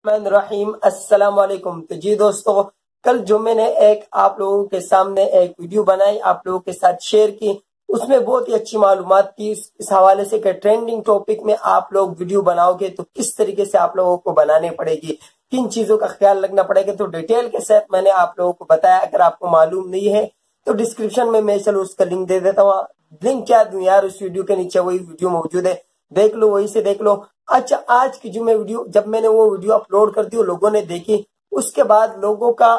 रहीम अस्सलाम वालेकुम। तो जी दोस्तों, कल जो मैंने एक आप लोगों के सामने एक वीडियो बनाई, आप लोगों के साथ शेयर की, उसमें बहुत ही अच्छी मालूमात थी इस हवाले से कि ट्रेंडिंग टॉपिक में आप लोग वीडियो बनाओगे तो किस तरीके से आप लोगों को बनाने पड़ेगी, किन चीजों का ख्याल रखना पड़ेगा। तो डिटेल के साथ मैंने आप लोगों को बताया। अगर आपको मालूम नहीं है तो डिस्क्रिप्शन में मैं चलो उसका लिंक दे देता हूँ। लिंक क्या दूं यार, उस वीडियो के नीचे वही वीडियो मौजूद है, देख लो, वही से देख लो। अच्छा, आज की जो मैं वीडियो, जब मैंने वो वीडियो अपलोड कर दी, लोगों ने देखी, उसके बाद लोगों का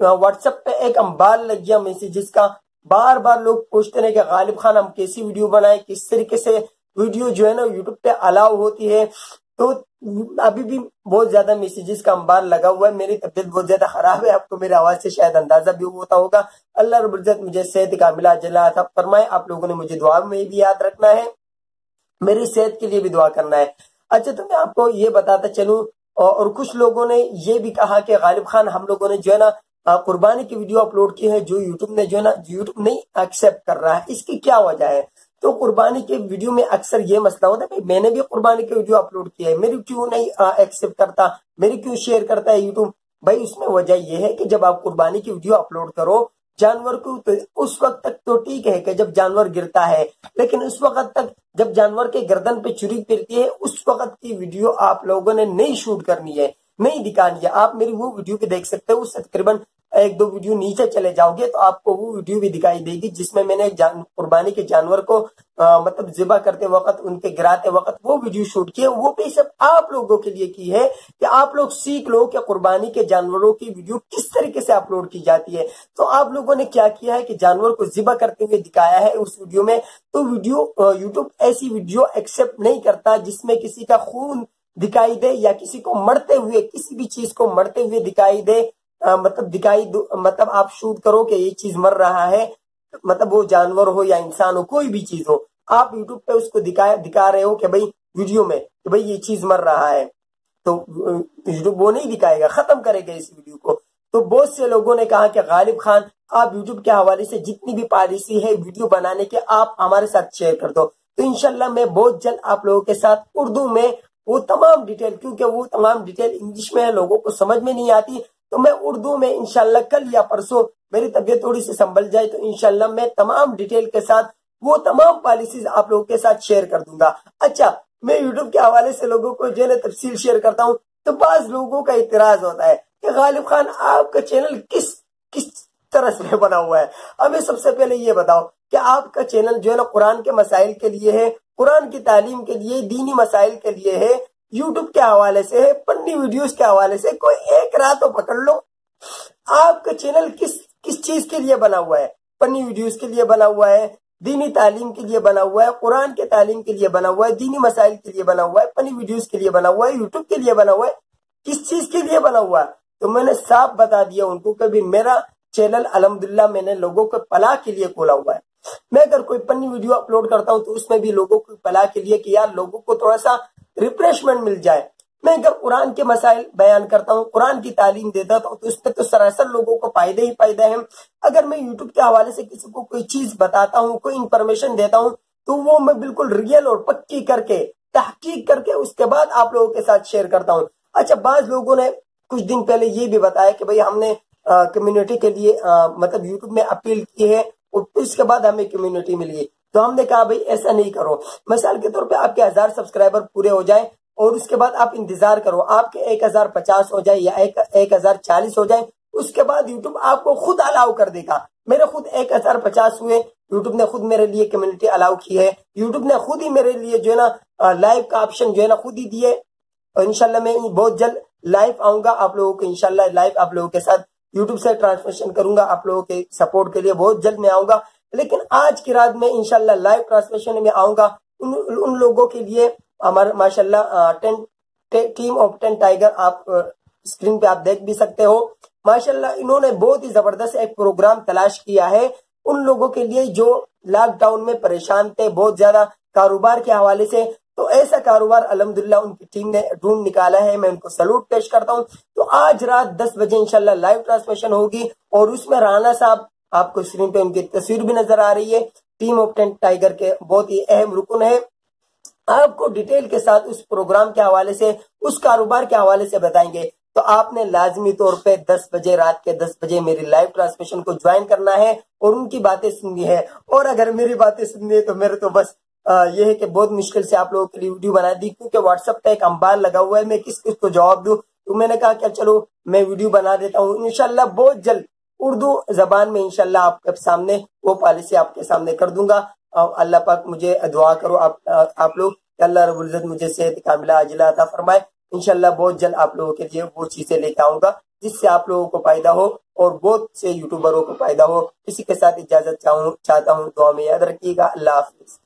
व्हाट्सएप पे एक अंबार लग गया मैसेजेस का। बार बार लोग पूछते रहे कि गालिब खान हम कैसी वीडियो बनाए, किस तरीके से वीडियो जो है ना यूट्यूब पे अलाउ होती है। तो अभी भी बहुत ज्यादा मैसेजेस का अंबार लगा हुआ है। मेरी तबीयत बहुत ज्यादा खराब है, आपको मेरी आवाज से शायद अंदाजा भी होता होगा। अल्लाह रब्बुल इज्जत मुझे सेहत कामिला अता फरमाए। आप लोगों ने मुझे दुआ में भी याद रखना है, मेरी सेहत के लिए भी दुआ करना है। अच्छा, तो मैं आपको ये बताता चलूं, और कुछ लोगों ने ये भी कहा कि गालिब खान हम लोगों ने जो है ना कुर्बानी की वीडियो अपलोड की है, जो यूट्यूब ने जो है ना यूट्यूब नहीं एक्सेप्ट कर रहा है, इसकी क्या वजह है। तो कुर्बानी के वीडियो में अक्सर ये मसला होता है, भाई मैंने भी कुर्बानी की वीडियो अपलोड की है, मेरी क्यों नहीं एक्सेप्ट करता, मेरी क्यों शेयर करता है यूट्यूब। भाई उसमें वजह यह है कि जब आप कुर्बानी की वीडियो अपलोड करो जानवर को, तो उस वक्त तक तो ठीक है कि जब जानवर गिरता है, लेकिन उस वक्त तक जब जानवर के गर्दन पे छुरी फिरती है, उस वक्त की वीडियो आप लोगों ने नहीं शूट करनी है, नहीं दिखानी है। आप मेरी वो वीडियो भी देख सकते हो, उससे तकरीबन एक दो वीडियो नीचे चले जाओगे तो आपको वो वीडियो भी दिखाई देगी जिसमें मैंने कुर्बानी के जानवर को मतलब ज़िबा करते वक्त, उनके गिराते वक्त वो वीडियो शूट किए। वो भी सब आप लोगों के लिए की है कि आप लोग सीख लो कि कुर्बानी के जानवरों की वीडियो किस तरीके से अपलोड की जाती है। तो आप लोगों ने क्या किया है कि जानवर को ज़िबा करते हुए दिखाया है उस वीडियो में। तो वीडियो यूट्यूब ऐसी वीडियो एक्सेप्ट नहीं करता जिसमें किसी का खून दिखाई दे या किसी को मरते हुए, किसी भी चीज को मरते हुए दिखाई दे। मतलब आप शूट करो कि ये चीज मर रहा है, मतलब वो जानवर हो या इंसान हो, कोई भी चीज हो, आप यूट्यूब पे उसको दिखा रहे हो कि भाई वीडियो में कि भाई ये चीज मर रहा है, तो यूट्यूब वो नहीं दिखाएगा, खत्म करेगा इस वीडियो को। तो बहुत से लोगों ने कहा कि गालिब खान आप यूट्यूब के हवाले से जितनी भी पॉलिसी है वीडियो बनाने के, आप हमारे साथ शेयर कर दो। तो इंशाल्लाह मैं बहुत जल्द आप लोगों के साथ उर्दू में वो तमाम डिटेल, क्योंकि वो तमाम डिटेल इंग्लिश में है, लोगों को समझ में नहीं आती, तो मैं उर्दू में इंशाल्लाह कल या परसों मेरी तबीयत थोड़ी सी संभल जाए तो इंशाल्लाह मैं तमाम डिटेल के साथ वो तमाम पॉलिसीज आप लोगों के साथ शेयर कर दूंगा। अच्छा, मैं यूट्यूब के हवाले से लोगों को जो है तफसील शेयर करता हूँ, तो बाज लोगों का इतराज होता है कि गालिब खान आपका चैनल किस किस तरह से बना हुआ है। हमें सबसे पहले ये बताओ कि आपका चैनल जो है ना कुरान के मसाइल के लिए है, कुरान की तालीम के लिए, दीनी मसाइल के लिए है, यूट्यूब के हवाले से है, फनी वीडियोस के हवाले से। कोई एक राह तो पकड़ लो, आपका चैनल किस किस चीज के लिए बना हुआ है। फनी वीडियोस के लिए बना हुआ है, दीनी तालीम के लिए बना हुआ है, कुरान के तालीम के लिए बना हुआ है, दीनी मसाइल के लिए बना हुआ है, फनी वीडियोस के लिए बना हुआ है, यूट्यूब के लिए बना हुआ है, किस चीज के लिए बना हुआ है। तो मैंने साफ बता दिया उनको, कभी मेरा चैनल अल्हम्दुलिल्लाह मैंने लोगों को पला के लिए खोला हुआ है। मैं अगर कोई फनी वीडियो अपलोड करता हूँ तो उसमें भी लोगों को पला के लिए कि यार लोगों को थोड़ा सा रिफ्रेशमेंट मिल जाए। मैं अगर कुरान के मसाइल बयान करता हूँ, कुरान की तालीम देता हूँ, तो इसमें तो सरासर लोगों को फायदे ही फायदे हैं। अगर मैं यूट्यूब के हवाले से किसी को कोई चीज बताता हूँ, कोई इंफॉर्मेशन देता हूँ, तो वो मैं बिल्कुल रियल और पक्की करके, तहकीक करके उसके बाद आप लोगों के साथ शेयर करता हूँ। अच्छा, बाज लोगों ने कुछ दिन पहले ये भी बताया कि भाई हमने कम्युनिटी के लिए मतलब यूट्यूब में अपील की है और इसके बाद हमें कम्युनिटी मिली। तो हमने कहा भाई ऐसा नहीं करो। मिसाल के तौर पे आपके 1000 सब्सक्राइबर पूरे हो जाए और उसके बाद आप इंतजार करो, आपके 1050 हो जाए या 1040 हो जाए, उसके बाद यूट्यूब आपको खुद अलाउ कर देगा। मेरे खुद 1050 हुए, यूट्यूब ने खुद मेरे लिए कम्युनिटी अलाउ की है, यूट्यूब ने खुद ही मेरे लिए जो है ना लाइव का ऑप्शन जो है ना खुद ही दिए। और इंशाल्लाह मैं बहुत जल्द लाइव आऊंगा आप लोगों को, इंशाल्लाह लाइव आप लोगों के साथ यूट्यूब से ट्रांसमिशन करूंगा। आप लोगों के सपोर्ट के लिए बहुत जल्द मैं आऊंगा, लेकिन आज की रात में इंशाल्लाह लाइव ट्रांसमिशन में आऊंगा उन लोगों के लिए। हमारे माशाल्लाह टीम ऑफ 10 टाइगर आप स्क्रीन पे आप देख भी सकते हो। माशाल्लाह इन्होंने बहुत ही जबरदस्त एक प्रोग्राम तलाश किया है उन लोगों के लिए जो लॉकडाउन में परेशान थे बहुत ज्यादा कारोबार के हवाले से। तो ऐसा कारोबार अल्हम्दुलिल्लाह उनकी टीम ने ढूंढ निकाला है, मैं उनको सैल्यूट पेश करता हूं। तो आज रात 10 बजे इंशाल्लाह लाइव ट्रांसमिशन होगी और उसमें राना साहब, आपको स्क्रीन पे उनकी तस्वीर भी नजर आ रही है, टीम ऑफ 10 टाइगर के बहुत ही अहम रुकन है। آپ کو ڈیٹیل کے ساتھ اس پروگرام کے حوالے سے، اس کاروبار کے حوالے سے بتائیں گے۔ تو آپ نے لازمی طور پہ 10 بجے، رات کے 10 بجے میری لائیو ٹرانسمیشن کو جوائن کرنا ہے اور ان کی باتیں سننی ہے۔ اور اگر میری باتیں سننی ہے تو میرے تو بس یہ ہے کہ بہت مشکل سے آپ لوگوں کے لیے ویڈیو بنا دی، کیونکہ واٹس ایپ پہ ایک انبار لگا ہوا ہے، میں کس کو جواب دوں۔ تو میں نے کہا کہ چلو میں ویڈیو بنا دیتا ہوں، انشاءاللہ بہت جلد اردو زبان میں انشاءاللہ آپ کے سامنے وہ پالیسی آپ کے سامنے کر دوں گا۔ اللہ پاک مجھے دعا کرو آپ لوگ کہ اللہ رب العزت مجھے صحت کاملہ عاجلہ عطا فرمائے۔ انشاءاللہ بہت جلد آپ لوگوں کے لیے وہ چیزیں لے کے آؤں گا جس سے آپ لوگوں کو فائدہ ہو اور بہت سے یوٹیوبروں کو فائدہ ہو۔ اسی کے ساتھ اجازت چاہتا ہوں، دعا میں یاد رکھیے گا۔ اللہ حافظ۔